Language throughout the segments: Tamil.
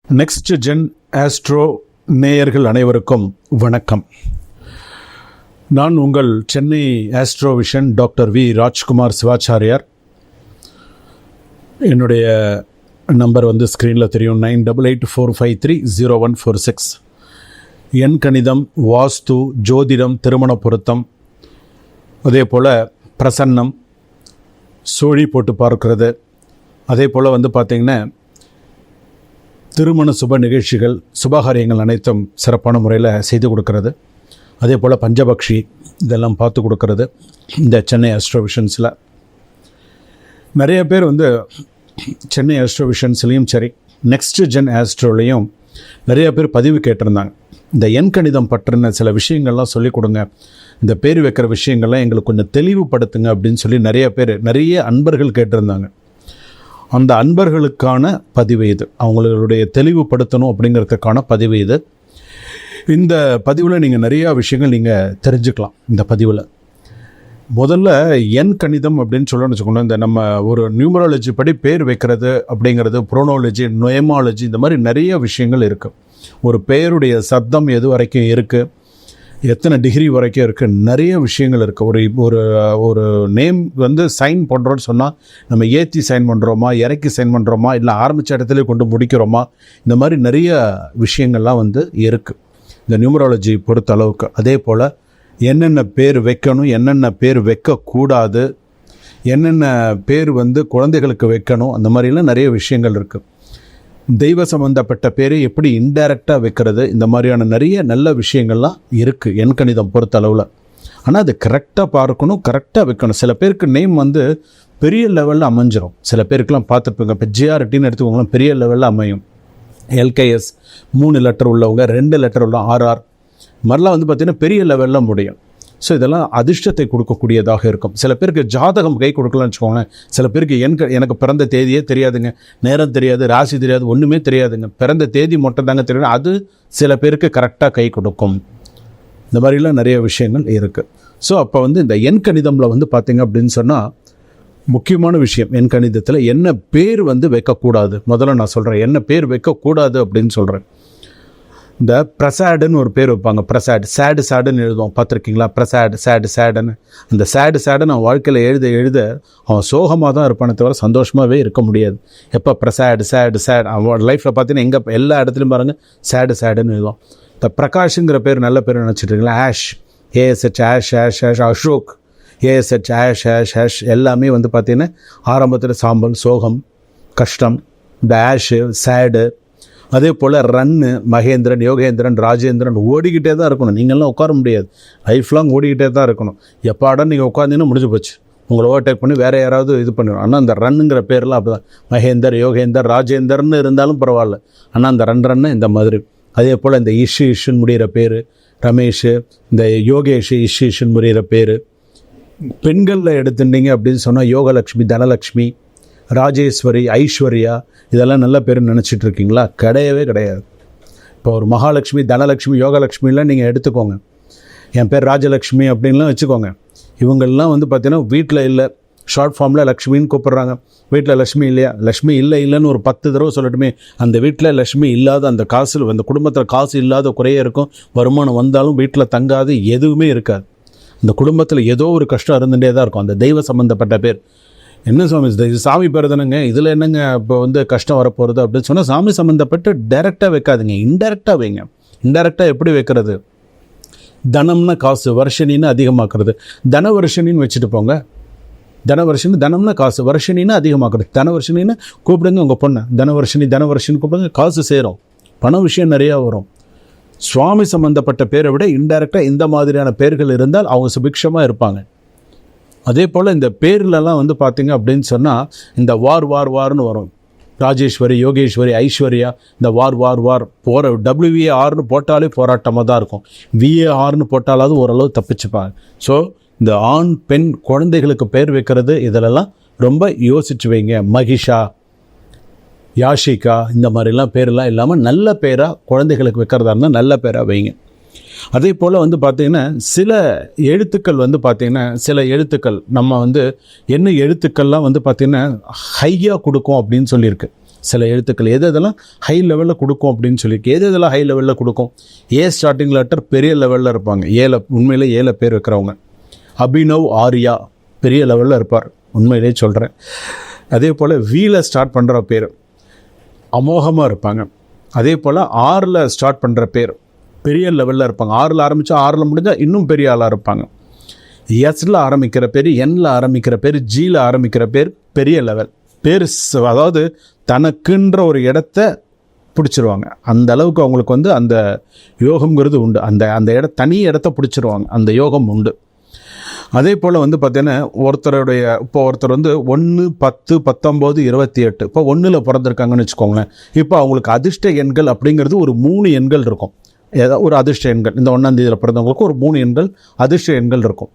நெக்ஸ்ட் ஜென் ஆஸ்ட்ரோ நேயர்கள் அனைவருக்கும் வணக்கம். நான் உங்கள் Chennai astro vision doctor V Rajkumar Sivachariyar. என்னுடைய நம்பர் ஸ்க்ரீனில் தெரியும், 9884530146. எண் கணிதம், வாஸ்து, ஜோதிடம், திருமண பொருத்தம், அதே போல் பிரசன்னம், சோழி போட்டு பார்க்கிறது, அதே போல் பார்த்திங்கன்னா திருமண சுப நிகழ்ச்சிகள், சுபகாரியங்கள் அனைத்தும் சிறப்பான முறையில் செய்து கொடுக்கறது, அதே போல் பஞ்சபக்ஷி இதெல்லாம் பார்த்து கொடுக்கறது இந்த சென்னை ஆஸ்ட்ரோ விஷன்ஸில். நிறைய பேர் சென்னை ஆஸ்ட்ரோ விஷன்ஸ்லேயும் சரி, நெக்ஸ்ட் ஜென் ஆஸ்ட்ரோலையும் நிறைய பேர் பதிவு கேட்டிருந்தாங்க. இந்த எண் கணிதம் பற்றின சில விஷயங்கள்லாம் சொல்லிக் கொடுங்க, இந்த பேர் வைக்கிற விஷயங்கள்லாம் எங்களுக்கு கொஞ்சம் தெளிவுபடுத்துங்க அப்படின்னு சொல்லி நிறைய அன்பர்கள் கேட்டிருந்தாங்க. அந்த அன்பர்களுக்கான பதிவு இது, அவங்களுடைய தெளிவுபடுத்தணும் அப்படிங்கிறதுக்கான பதிவு இது. இந்த பதிவில் நீங்கள் நிறையா விஷயங்கள் நீங்கள் தெரிஞ்சுக்கலாம். இந்த பதிவில் முதல்ல எண் கணிதம் அப்படின்னு சொல்லணும்னு வச்சுக்கோங்களேன், இந்த நம்ம ஒரு நியூமராலஜி படி பேர் வைக்கிறது அப்படிங்கிறது, புரோனாலஜி, நொயமாலஜி, இந்த மாதிரி நிறைய விஷயங்கள் இருக்குது. ஒரு பெயருடைய சப்தம் எது வரைக்கும் இருக்குது, எத்தனை டிகிரி வரைக்கும் இருக்குது, நிறைய விஷயங்கள் இருக்குது. ஒரு நேம் சைன் பண்ணுறோன்னு சொன்னால் நம்ம ஏற்றி சைன் பண்ணுறோமா, இறக்கி சைன் பண்ணுறோமா, இல்லை ஆரம்பித்த இடத்துல கொண்டு முடிக்கிறோமா, இந்த மாதிரி நிறைய விஷயங்கள்லாம் இருக்குது இந்த நியூமராலஜி பொறுத்த அளவுக்கு. அதே போல் என்னென்ன பேர் வைக்கணும், என்னென்ன பேர் வைக்கக்கூடாது, என்னென்ன பேர் குழந்தைகளுக்கு வைக்கணும், அந்த மாதிரிலாம் நிறைய விஷயங்கள் இருக்குது. தெய்வ சம்பந்தப்பட்ட பேரை எப்படி இன்டைரக்டாக வைக்கிறது, இந்த மாதிரியான நிறைய நல்ல விஷயங்கள்லாம் இருக்குது எண் கணிதம் பொறுத்த அளவில். ஆனால் அது கரெக்டாக பார்க்கணும், கரெக்டாக வைக்கணும். சில பேருக்கு நேம் பெரிய லெவலில் அமைஞ்சிரும். சில பேருக்குலாம் பார்த்துருப்பீங்க, இப்போ ஜிஆர்டின்னு எடுத்துக்கோங்களேன், பெரிய லெவலில் அமையும். எல்கேஎஸ் 3 லெட்டர் உள்ளவங்க, 2 லெட்டர் உள்ள ஆர்ஆர் மாதிரிலாம் பார்த்திங்கன்னா பெரிய லெவலில் முடியும். ஸோ இதெல்லாம் அதிர்ஷ்டத்தை கொடுக்கக்கூடியதாக இருக்கும். சில பேருக்கு ஜாதகம் கை கொடுக்கலாம்னு வச்சுக்கோங்களேன். சில பேருக்கு எனக்கு பிறந்த தேதியே தெரியாதுங்க, நேரம் தெரியாது, ராசி தெரியாது, ஒன்றுமே தெரியாதுங்க, பிறந்த தேதி மட்டும் தாங்க தெரியும். அது சில பேருக்கு கரெக்டாக கை கொடுக்கும். இந்த மாதிரிலாம் நிறைய விஷயங்கள் இருக்குது. ஸோ அப்போ இந்த எண் கணிதமில் பார்த்திங்க அப்படின்னு சொன்னால் முக்கியமான விஷயம், எண் கணிதத்தில் என்ன பேர் வைக்கக்கூடாது. முதல்ல நான் சொல்கிறேன் என்ன பேர் வைக்கக்கூடாது அப்படின்னு சொல்கிறேன். இந்த பிரசாடுன்னு ஒரு பேர் வைப்பாங்க. பிரசாட், சேடுன்னு எழுதுவோம், பார்த்துருக்கீங்களா? பிரசாட், சேடுன்னு. அந்த சேடு நான் வாழ்க்கையில் எழுத அவன் சோகமாக தான் இருப்பானே தவிர சந்தோஷமாகவே இருக்க முடியாது. எப்போ சேடு அவன் லைஃப்பில் பார்த்தீங்கன்னா எல்லா இடத்துலையும் பாருங்கள் சேடுன்னு எழுதுவோம். இந்த பிரகாஷுங்கிற பேர் நல்ல பேர் நினச்சிட்ருக்கீங்களா? ஆஷ், ஏஎஸ்ஹெச், ஆஷ், அசோக், ஏஎஸ்ஹெச், ஆஷ் எல்லாமே பார்த்தீங்கன்னா ஆரம்பத்தில் சாம்பல், சோகம், கஷ்டம். இந்த ஆஷு, சேடு. அதே போல் ரன்னு, மகேந்திரன், யோகேந்திரன், ராஜேந்திரன் ஓடிக்கிட்டே தான் இருக்கணும். நீங்கள்லாம் உட்கார முடியாது, லைஃப் லாங் ஓடிக்கிட்டே தான் இருக்கணும். எப்போ நீங்கள் உட்காந்தீங்கன்னா முடிஞ்சு போச்சு, உங்களை ஓவர்டேக் பண்ணி வேறு யாராவது இது பண்ணிடும். ஆனால் அந்த ரன்னுங்கிற பேர்லாம் அப்படி தான். மகேந்தர், யோகேந்தர், ராஜேந்தர்னு இருந்தாலும் பரவாயில்ல, ஆனால் அந்த ரன்னு இந்த மாதிரி. அதே போல் இந்த இஷ்ஷுன்னு முடிகிற பேர், ரமேஷ், இந்த யோகேஷ், இஷ்ஷுன்னு முடிகிற பேர். பெண்களில் எடுத்துட்டீங்க அப்படின்னு சொன்னால் யோகலக்ஷ்மி, தனலக்ஷ்மி, ராஜேஸ்வரி, ஐஸ்வர்யா, இதெல்லாம் நல்ல பேருன்னு நினச்சிட்டு இருக்கீங்களா? கிடையவே கிடையாது. இப்போ ஒரு மகாலட்சுமி, தனலக்ஷ்மி, யோகலக்ஷ்மிலாம் நீங்கள் எடுத்துக்கோங்க. என் பேர் ராஜலக்ஷ்மி அப்படின்லாம் வச்சுக்கோங்க. இவங்கெல்லாம் பார்த்தீங்கன்னா வீட்டில் இல்லை, ஷார்ட் ஃபார்மில் லக்ஷ்மின்னு கூப்பிட்றாங்க. வீட்டில் லக்ஷ்மி இல்லையா? லக்ஷ்மி இல்லைன்னு ஒரு 10 தடவை சொல்லட்டுமே. அந்த வீட்டில் லக்ஷ்மி இல்லாத, அந்த காசில், அந்த குடும்பத்தில் காசு இல்லாத குறைய இருக்கும். வருமானம் வந்தாலும் வீட்டில் தங்காது, எதுவுமே இருக்காது. அந்த குடும்பத்தில் ஏதோ ஒரு கஷ்டம் இருந்துகிட்டே தான் இருக்கும். அந்த தெய்வ சம்மந்தப்பட்ட பேர். என்ன சுவாமி, இது சாமி பேர் தானேங்க, இதில் என்னங்க இப்போ கஷ்டம் வரப்போகிறது அப்படின்னு சொன்னால், சாமி சம்மந்தப்பட்டு டைரெக்டாக வைக்காதுங்க, இன்டெரக்டாக வைங்க. இன்டெரக்டாக எப்படி வைக்கிறது? தனம்னா காசு, வருஷனின்னு அதிகமாக்குறது. தனவருஷனின்னு வச்சுட்டு போங்க. தனவருஷனி, தனம்னா காசு, வருஷனின்னு அதிகமாக்குறது. தனவருஷனின்னு கூப்பிடுங்க உங்கள் பொண்ணை, தனவருஷின்னு கூப்பிடுங்க, காசு சேரும், பண விஷயம் நிறையா வரும். சுவாமி சம்மந்தப்பட்ட பேரை விட இன்டெரக்டாக இந்த மாதிரியான பேர்கள் இருந்தால் அவங்க சுபிக்ஷமாக இருப்பாங்க. அதே போல் இந்த பேர்லலாம் பார்த்தீங்க அப்படின்னு சொன்னால் இந்த வார்னு வரும். ராஜேஸ்வரி, யோகேஸ்வரி, ஐஸ்வர்யா, இந்த வார் போகிற WARனு போட்டாலே போராட்டமாக தான் இருக்கும். VARனு போட்டாலாவது ஓரளவு தப்பிச்சுப்பாங்க. ஸோ இந்த ஆண் பெண் குழந்தைகளுக்கு பேர் வைக்கிறது இதிலெல்லாம் ரொம்ப யோசிச்சு வைங்க. மகிஷா, யாஷிகா, இந்த மாதிரிலாம் பேரெல்லாம் இல்லாமல் நல்ல பேராக குழந்தைகளுக்கு வைக்கிறதா இருந்தால் நல்ல பேராக வைங்க. அதே போல் பார்த்திங்கன்னா சில எழுத்துக்கள் பார்த்திங்கன்னா சில எழுத்துக்கள் நம்ம என்ன எழுத்துக்கள்லாம் பார்த்திங்கன்னா ஹையாக கொடுக்கும் அப்படின்னு சொல்லியிருக்கு. சில எழுத்துக்கள் எது இதெல்லாம் ஹை லெவலில் கொடுக்கும் அப்படின்னு சொல்லியிருக்கு. எது இதெல்லாம் ஹை லெவலில் கொடுக்கும்? ஏ ஸ்டார்டிங் லெட்டர் பெரிய லெவலில் இருப்பாங்க. உண்மையிலே ஏல பேர் வைக்கிறவங்க. அபினவ் ஆர்யா பெரிய லெவலில் இருப்பார், உண்மையிலே சொல்கிறேன். அதே போல் வீல ஸ்டார்ட் பண்ணுற பேர் அமோகமாக இருப்பாங்க. அதே போல் ஆறில் ஸ்டார்ட் பண்ணுற பேர் பெரிய லெவலில் இருப்பாங்க. ஆறில் ஆரம்பித்தா ஆறில் முடிஞ்சால் இன்னும் பெரிய ஆளாக இருப்பாங்க. எஸ்ல ஆரம்பிக்கிற பேர், என்ல ஆரம்பிக்கிற பேர், ஜியில் ஆரம்பிக்கிற பேர் பெரிய லெவல் பேர். அதாவது தனக்குன்ற ஒரு இடத்த பிடிச்சிருவாங்க. அந்த அளவுக்கு அவங்களுக்கு வந்து அந்த யோகம்ங்கிறது உண்டு. அந்த தனி இடத்த பிடிச்சிருவாங்க, அந்த யோகம் உண்டு. அதே போல் வந்து பார்த்தீங்கன்னா ஒருத்தர் வந்து 1, 10, 19, 28 இப்போ 1ல் பிறந்திருக்காங்கன்னு வச்சுக்கோங்களேன். இப்போ அவங்களுக்கு அதிர்ஷ்ட எண்கள் அப்படிங்கிறது ஒரு 3 எண்கள் இருக்கும். ஏதாவது ஒரு அதிர்ஷ்ட எண்கள், இந்த 1ஆம் தேதியில் பிறந்தவங்களுக்கு ஒரு 3 எண்கள் அதிர்ஷ்ட எண்கள் இருக்கும்.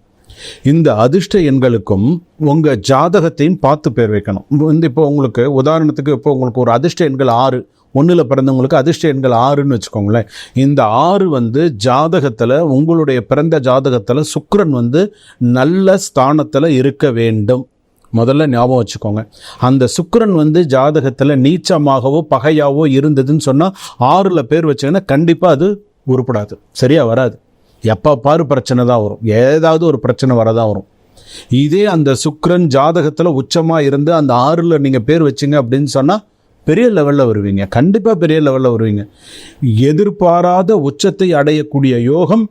இந்த அதிர்ஷ்ட எண்களுக்கும் உங்கள் ஜாதகத்தையும் பார்த்து பேர் வைக்கணும். இப்போ உங்களுக்கு உதாரணத்துக்கு இப்போ உங்களுக்கு ஒரு அதிர்ஷ்ட எண்கள் 6, 1ல் பிறந்தவங்களுக்கு அதிர்ஷ்ட எண்கள் 6ன்னு வச்சுக்கோங்களேன். இந்த 6 வந்து ஜாதகத்தில், உங்களுடைய பிறந்த ஜாதகத்தில் சுக்கிரன் வந்து நல்ல ஸ்தானத்தில் இருக்க வேண்டும். முதல்ல ஞாபகம் வச்சுக்கோங்க. அந்த சுக்கிரன் வந்து ஜாதகத்தில் நீச்சமாகவோ பகையாவோ இருந்ததுன்னு சொன்னால் 6ல் பேர் வச்சிங்கன்னா கண்டிப்பாக அது உருப்படாது, சரியாக வராது. எப்போ பாரு பிரச்சனை தான் வரும், ஏதாவது ஒரு பிரச்சனை வரதான் வரும். இதே அந்த சுக்கிரன் ஜாதகத்தில் உச்சமாக இருந்து அந்த 6ல் நீங்கள் பேர் வச்சிங்க அப்படின்னு சொன்னால் பெரிய லெவலில் வருவீங்க, கண்டிப்பாக பெரிய லெவலில் வருவீங்க. எதிர்பாராத உச்சத்தை அடையக்கூடிய யோகம்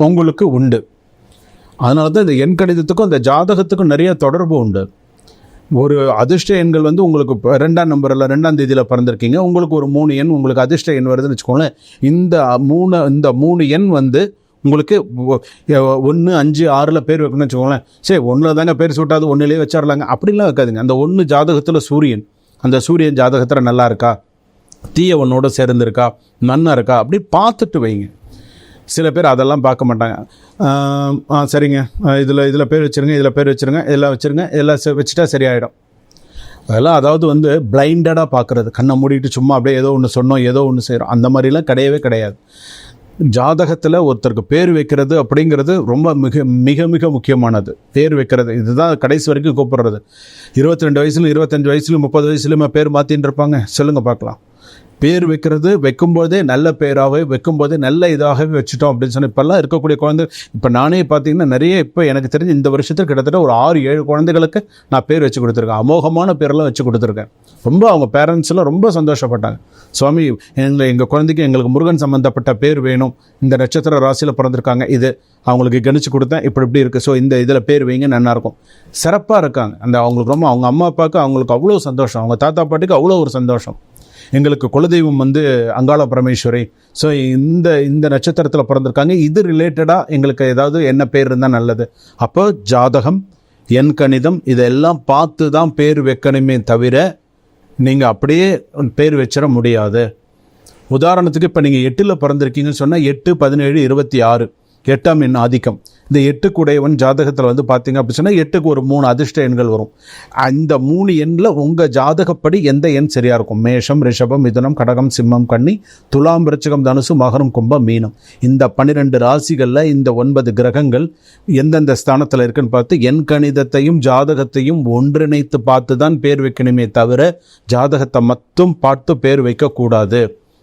உங்களுக்கு உண்டு. அதனால தான் இந்த எண் கணிதத்துக்கும் அந்த ஜாதகத்துக்கும் நிறைய தொடர்பு உண்டு. ஒரு அதிர்ஷ்ட எண்கள் வந்து உங்களுக்கு 2ஆம் நம்பரில் 2ஆம் தேதியில் பிறந்திருக்கீங்க, உங்களுக்கு ஒரு 3 எண் உங்களுக்கு அதிர்ஷ்ட எண் வருதுன்னு வச்சுக்கோங்களேன். இந்த 3 எண் வந்து உங்களுக்கு 1, 5, 6ல் பேர் வைக்கணும்னு வச்சுக்கோங்களேன். சரி 1ல் தாங்க பேர் சூட்டாது, 1லேயே வச்சிடலாங்க அப்படிலாம் வைக்காதுங்க. அந்த 1 ஜாதகத்தில் சூரியன், அந்த சூரியன் ஜாதகத்தில் நல்லா இருக்கா, தீய ஒன்னோட சேர்ந்துருக்கா, நன்னா இருக்கா, அப்படி பார்த்துட்டு வைங்க. சில பேர் அதெல்லாம் பார்க்க மாட்டாங்க. சரிங்க, இதில் பேர் வச்சுருங்க, இதில் பேர் வச்சுருங்க, இதெல்லாம் வச்சுருங்க, இதெல்லாம் வச்சுட்டா சரியாயிடும். அதெல்லாம் அதாவது வந்து பிளைண்டடாக பார்க்குறது, கண்ணை மூடிட்டு சும்மா அப்படியே ஏதோ ஒன்று சொன்னோம் ஏதோ ஒன்று செய்கிறோம், அந்த மாதிரிலாம் கிடையவே கிடையாது. ஜாதகத்தில் ஒருத்தருக்கு பேர் வைக்கிறது அப்படிங்கிறது ரொம்ப மிக மிக மிக முக்கியமானது. பேர் வைக்கிறது இதுதான் கடைசி வரைக்கும் கூப்பிடுறது. 22 வயசுலையும் 25 வயசுலையும் 30 வயசுலையுமே பேர் மாற்றின்னு இருப்பாங்க. சொல்லுங்கள் பார்க்கலாம். பேர் வைக்கிறது வைக்கும்போதே நல்ல பேராகவே வைக்கும்போதே நல்ல இதாகவே வச்சுட்டோம் அப்படின்னு சொன்னால் இப்போல்லாம் இருக்கக்கூடிய குழந்தை, இப்போ நானே பார்த்தீங்கன்னா நிறைய, இப்போ எனக்கு தெரிஞ்சு இந்த வருஷத்துக்கு கிட்டத்தட்ட ஒரு 6-7 குழந்தைகளுக்கு நான் பேர் வச்சு கொடுத்துருக்கேன். அமோகமான பேரெல்லாம் வச்சு கொடுத்துருக்கேன். ரொம்ப அவங்க பேரண்ட்ஸ்லாம் ரொம்ப சந்தோஷப்பட்டாங்க. சுவாமி, எங்கள் குழந்தைக்கு எங்களுக்கு முருகன் சம்மந்தப்பட்ட பேர் வேணும், இந்த நட்சத்திர ராசியில் பிறந்திருக்காங்க, இது அவங்களுக்கு கணிச்சு கொடுத்தேன், இப்படி இருக்குது, ஸோ இந்த இதில் பேர் வைங்க, நல்லாயிருக்கும். சிறப்பாக இருக்காங்க. அவங்களுக்கு ரொம்ப, அவங்க அம்மா அப்பாவுக்கு அவங்களுக்கு அவ்வளோ சந்தோஷம், அவங்க தாத்தா பாட்டிக்கு அவ்வளோ ஒரு சந்தோஷம். எங்களுக்கு குலதெய்வம் வந்து அங்காள பரமேஸ்வரி, ஸோ இந்த நட்சத்திரத்தில் பிறந்திருக்காங்க, இது ரிலேட்டடாக எங்களுக்கு ஏதாவது என்ன பேர் இருந்தால் நல்லது. அப்போ ஜாதகம், எண் கணிதம் இதெல்லாம் பார்த்து தான் பேர் வைக்கணுமே தவிர நீங்கள் அப்படியே பேர் வச்சிட முடியாது. உதாரணத்துக்கு இப்போ நீங்கள் 8ல் பிறந்திருக்கீங்கன்னு சொன்னால் 8, 17, 26 8ஆம் எண் ஆதிக்கம். இந்த 8க்குடையவன் ஜாதகத்தில் வந்து பார்த்தீங்க அப்படி சொன்னால் 8க்கு ஒரு 3 அதிர்ஷ்ட எண்கள் வரும். இந்த 3 எண்ணில் உங்கள் ஜாதகப்படி எந்த எண் சரியாக இருக்கும்? மேஷம், ரிஷபம், மிதுனம், கடகம், சிம்மம், கன்னி, துலாம், விருச்சிகம், தனுசு, மகரம், கும்பம், மீனம். இந்த 12 ராசிகளில் இந்த 9 கிரகங்கள் எந்தெந்த ஸ்தானத்தில் இருக்குன்னு பார்த்து எண் கணிதத்தையும் ஜாதகத்தையும் ஒன்றிணைத்து பார்த்து தான் பேர் வைக்கணுமே தவிர ஜாதகத்தை மட்டும் பார்த்து பேர் வைக்கக்கூடாது.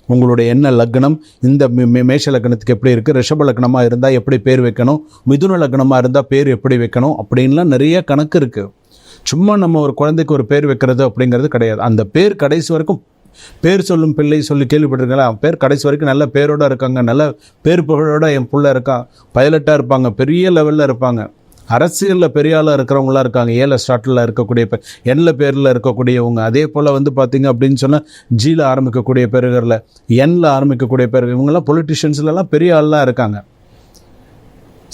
உங்களுடைய என்ன லக்னம், இந்த மேஷ லக்னத்துக்கு எப்படி இருக்குது, ரிஷப லக்னமாக இருந்தால் எப்படி பேர் வைக்கணும், மிதுன லக்னமாக இருந்தால் பேர் எப்படி வைக்கணும் அப்படின்லாம் நிறைய கணக்கு இருக்குது. சும்மா நம்ம ஒரு குழந்தைக்கு ஒரு பேர் வைக்கிறது அப்படிங்கிறது கிடையாது. அந்த பேர் கடைசி வரைக்கும், பேர் சொல்லும் பிள்ளை சொல்லி கேள்விப்பட்டிருக்கீங்களா? பேர் கடைசி வரைக்கும் நல்ல பேரோடு இருக்காங்க, நல்ல பேர் புகழோட என் பிள்ளை இருக்கான், பைலட்டாக இருப்பாங்க, பெரிய லெவலில் இருப்பாங்க, அரசியலில் பெரிய ஆளாக இருக்கிறவங்களாம் இருக்காங்க. 7 ஸ்டார்டில் இருக்கக்கூடிய எண்ணில் பேரில் இருக்கக்கூடியவங்க. அதே போல் வந்து பார்த்திங்க அப்படின்னு சொன்னால் ஜியில் ஆரம்பிக்கக்கூடிய பேர்களில், எண்ணில் ஆரம்பிக்கக்கூடிய பேர்கள், இவங்கெல்லாம் பொலிட்டிஷியன்ஸ்லாம் பெரிய ஆள்லாம் இருக்காங்க.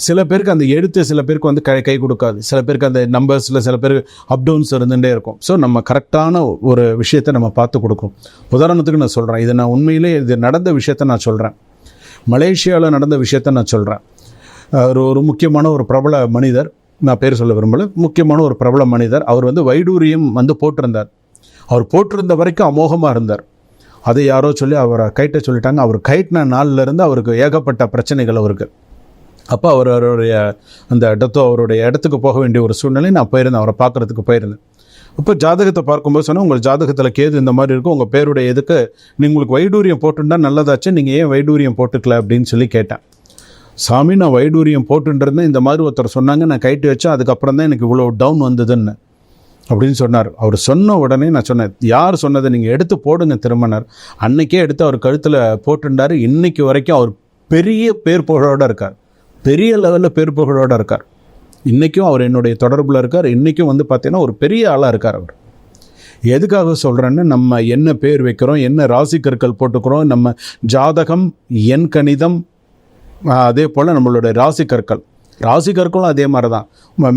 சில பேருக்கு அந்த எழுத்து சில பேருக்கு வந்து கை கொடுக்காது, சில பேருக்கு அந்த நம்பர்ஸில் சில பேருக்கு அப்டவுன்ஸ் இருந்துகிட்டே இருக்கும். ஸோ நம்ம கரெக்டான ஒரு விஷயத்தை நம்ம பார்த்து கொடுக்கும். உதாரணத்துக்கு நான் சொல்கிறேன், இது நான் உண்மையிலே இது நடந்த விஷயத்தை நான் சொல்கிறேன். மலேசியாவில் நடந்த விஷயத்தை நான் சொல்கிறேன். ஒரு முக்கியமான ஒரு பிரபல மனிதர், நான் பேர் சொல்ல விரும்பல, முக்கியமான ஒரு பிரபல மனிதர், அவர் வந்து வைடூரியம் வந்து போட்டிருந்தார். அவர் போட்டிருந்த வரைக்கும் அமோகமாக இருந்தார். அதை யாரோ சொல்லி அவரை கைட்ட சொல்லிட்டாங்க. அவர் கைட்டின நாள்லேருந்து அவருக்கு ஏகப்பட்ட பிரச்சனைகள் அவருக்கு. அப்போ அவருடைய அந்த அவருடைய இடத்துக்கு போக வேண்டிய ஒரு சூழ்நிலை நான் போயிருந்தேன், அவரை பார்க்குறதுக்கு போயிருந்தேன். இப்போ ஜாதகத்தை பார்க்கும்போது சொன்னால் உங்கள் ஜாதகத்தில் கேது இந்த மாதிரி இருக்கும், உங்கள் பேருடைய இதுக்கு உங்களுக்கு வைடூரியம் போட்டுட்டா நல்லதாச்சு, நீங்கள் ஏன் வைடூரியம் போட்டுக்கல அப்படின்னு சொல்லி கேட்டேன். சாமி நான் வைடூரியம் போட்டுன்றதுன்னு இந்த மாதிரி ஒருத்தர் சொன்னாங்க, நான் கைட்டு வச்சேன், அதுக்கப்புறம் தான் எனக்கு இவ்வளோ டவுன் வந்ததுன்னு அப்படின்னு சொன்னார். அவர் சொன்ன உடனே நான் சொன்னேன், யார் சொன்னதை நீங்கள் எடுத்து போடுங்க திருமணர். அன்னைக்கே எடுத்து அவர் கழுத்தில் போட்டுண்டார். இன்னைக்கு வரைக்கும் அவர் பெரிய பேர் புகழோடு இருக்கார், பெரிய லெவலில் பேர் புகழோடு இருக்கார். இன்றைக்கும் அவர் என்னுடைய தொடர்பில் இருக்கார். இன்றைக்கும் வந்து பார்த்தீங்கன்னா ஒரு பெரிய ஆளாக இருக்கார் அவர். எதுக்காக சொல்கிறேன்னு, நம்ம என்ன பேர் வைக்கிறோம், என்ன ராசி கற்கள் போட்டுக்கிறோம், நம்ம ஜாதகம், எண் கணிதம், அதே போல் நம்மளுடைய ராசி கற்களும் அதே மாதிரி தான்.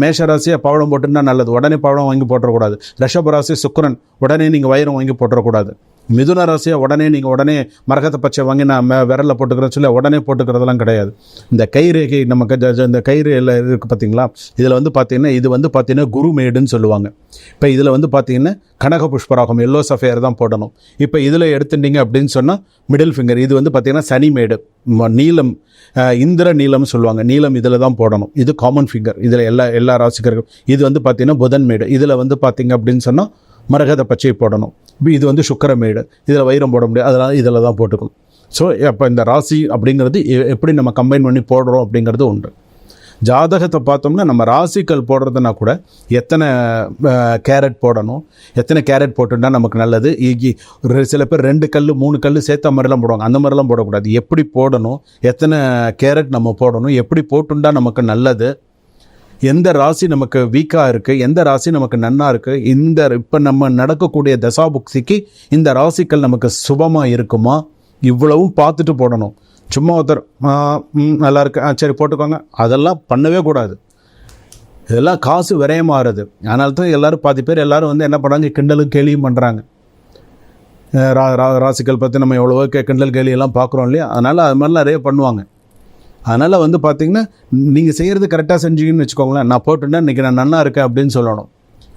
மேஷ ராசியாக பவளம் போட்டுன்னா நல்லது, உடனே பவளம் வாங்கி போட்டுறக்கூடாது. ரிஷப ராசி சுக்கிரன், உடனே நீங்கள் வைரம் வாங்கி போட்டுறக்கூடாது. மிதுன ராசியாக உடனே மரகத பச்சை வாங்கி நான் விரலில் போட்டுக்கிறேன்னு சொல்லி உடனே போட்டுக்கிறதெல்லாம் கிடையாது. இந்த கைரேகை நமக்கு இந்த கைரேகையில் இருக்குது பார்த்தீங்களா, இதில் வந்து பார்த்தீங்கன்னா இது வந்து பார்த்தீங்கன்னா குரு மேடுன்னு சொல்லுவாங்க. இப்போ இதில் வந்து பார்த்தீங்கன்னா கனக புஷ்பராகம், எல்லோ சஃபேர் தான் போடணும். இப்போ இதில் எடுத்துட்டீங்க அப்படின்னு சொன்னால் மிடில் ஃபிங்கர், இது வந்து பார்த்தீங்கன்னா சனி மேடு, நீலம், இந்திர நீலம்னு சொல்லுவாங்க, நீலம் இதில் தான் போடணும். இது காமன் ஃபிங்கர், இதில் எல்லா ராசிக்கர்கள். இது வந்து பார்த்தீங்கன்னா புதன் மேடு, இதில் வந்து பார்த்தீங்க அப்படின்னு சொன்னால் மரகத பச்சை போடணும். இது வந்து சுக்கிரமேடு, இதில் வைரம் போட முடியாது, அதனால் இதில் தான் போட்டுக்கணும். ஸோ அப்போ இந்த ராசி அப்படிங்கிறது எப்படி நம்ம கம்பைன் பண்ணி போடுறோம் அப்படிங்கிறது உண்டு. ஜாதகத்தை பார்த்தோம்னா நம்ம ராசிக்கல் போடுறதுனா கூட எத்தனை கேரட் போடணும், எத்தனை கேரட் போட்டுட்டா நமக்கு நல்லது. சில பேர் 2 கல் 3 கல் சேர்த்த மாதிரிலாம் போடுவாங்க, அந்த மாதிரிலாம் போடக்கூடாது. எப்படி போடணும், எத்தனை கேரட் நம்ம போடணும், எப்படி போட்டுண்டா நமக்கு நல்லது, எந்த ராசி நமக்கு வீக்காக இருக்குது, எந்த ராசி நமக்கு நன்னாக இருக்குது, இந்த இப்போ நம்ம நடக்கக்கூடிய தசாபுக்திக்கு இந்த ராசிக்கள் நமக்கு சுபமாக இருக்குமா, இவ்வளவும் பார்த்துட்டு போடணும். சும்மா ஒருத்தர் நல்லா இருக்கு சரி போட்டுக்கோங்க, அதெல்லாம் பண்ணவே கூடாது. இதெல்லாம் காசு விரயமாகிறது. அதனால தான் எல்லோரும் பாதி பேர் எல்லோரும் வந்து என்ன பண்ணுறாங்க, கிண்டலும் கேலியும் பண்ணுறாங்க. ராசிக்கள் பற்றி நம்ம எவ்வளவோ கிண்டல் கேலியெல்லாம் பார்க்குறோம் இல்லையா, அதனால் அது மாதிரிலாம் நிறைய பண்ணுவாங்க. அதனால் வந்து பார்த்திங்கன்னா நீங்கள் செய்கிறது கரெக்டாக செஞ்சீங்கன்னு வச்சுக்கோங்களேன். நான் போட்டுட்டேன், இன்றைக்கி நான் நல்லா இருக்கேன் அப்படின்னு சொல்லணும்.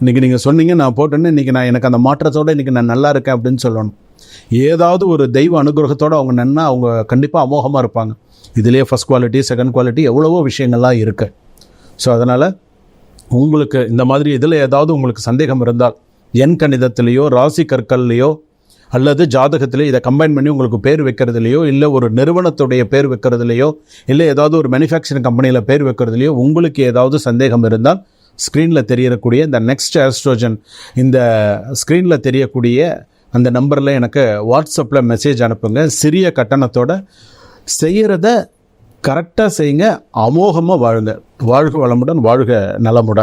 இன்றைக்கி நீங்கள் சொன்னீங்க நான் போட்டேன்னு, இன்றைக்கி நான் எனக்கு அந்த மாற்றத்தோடு இன்றைக்கி நான் நல்லா இருக்கேன் அப்படின்னு சொல்லணும். ஏதாவது ஒரு தெய்வ அனுகிரகத்தோடு அவங்க நன்னா அவங்க கண்டிப்பாக அமோகமாக இருப்பாங்க. இதுலேயே ஃபஸ்ட் குவாலிட்டி, செகண்ட் குவாலிட்டி, எவ்வளவோ விஷயங்கள்லாம் இருக்குது. ஸோ அதனால் உங்களுக்கு இந்த மாதிரி இதில் ஏதாவது உங்களுக்கு சந்தேகம் இருந்தால் எண் கணிதத்திலேயோ ராசி கற்கள்லையோ அல்லது ஜாதகத்திலே இதை கம்பைன் பண்ணி உங்களுக்கு பேர் வைக்கிறதுலையோ, இல்லை ஒரு நிறுவனத்துடைய பேர் வைக்கிறதுலையோ, இல்லை ஏதாவது ஒரு மேனுஃபேக்சரிங் கம்பெனியில் பேர் வைக்கிறதுலையோ உங்களுக்கு ஏதாவது சந்தேகம் இருந்தால் ஸ்க்ரீனில் தெரியக்கூடிய இந்த நெக்ஸ்ட் ஆஸ்ட்ரோஜன், இந்த ஸ்க்ரீனில் தெரியக்கூடிய அந்த நம்பரில் எனக்கு வாட்ஸ்அப்பில் மெசேஜ் அனுப்புங்க. சிறிய கட்டணத்தோடு செய்கிறத கரெக்டாக செய்யுங்க, அமோகமாக வாழுங்க. வாழ்க வளமுடன், வாழ்க நலமுடன்.